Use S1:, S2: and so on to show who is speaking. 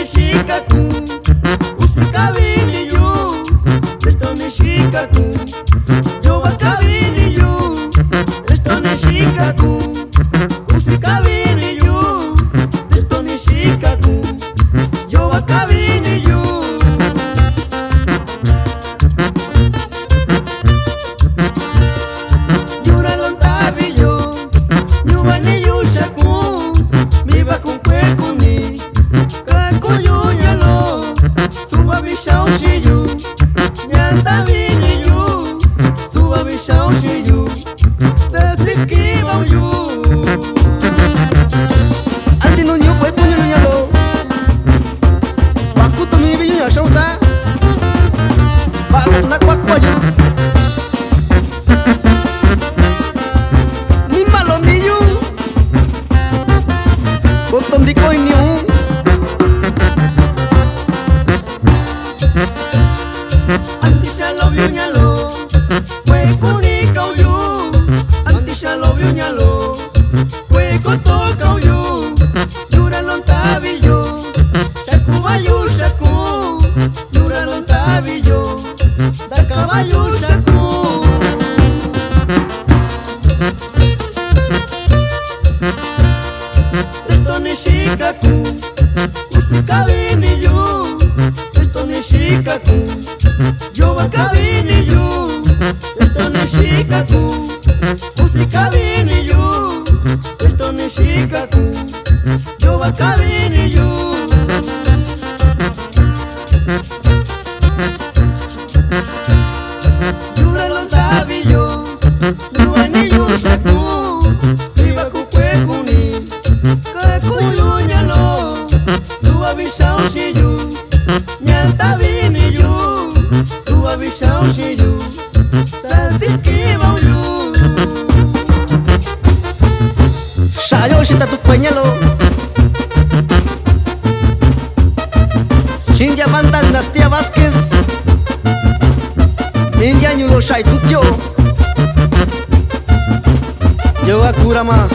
S1: Shikaku, usikabini yu, estone Shikaku, yo bakabini yu, estone Shikaku, usikabini yu, estone Shikaku, yo bakabini yu. Yura lontabi yo, nyubani yu shaku, mi bakukwe kuni. Suba bishao shiyu, nyanta vini yu. Suba bishao shiyu, se sikiba yu. Andi no nyu pue puño no nyalo. Bakuto mi biyu ya shonsa. Ba na kwa kwa yu. Ni malo ni yu. Kotom di koi niu. Nyalo, fue kunika uyu. Antisha lo vio nyalo, fue kotoka uyu. Yura lontabi yo, shaku bayu shaku. Yura lontabi yo, daka bayu shaku. Estone Shikaku, usikabini yu. Estone Shikaku, yo bakabini yu. Estone Shikaku, usikabini yu. Estone Shikaku, yo bakabini yu. Yura lontabi yo, nyubani yu shaku. Iba kukwe kuni, kaku yu nyalo. Suba bishao shiyu, nyanta vini yu. Suba bishao shiyu, sasikiba yu. Shayo shita tu pañalo. Shinja banda dinastía Vázquez. Ninja nyulo shai tutyo. Yo akurama.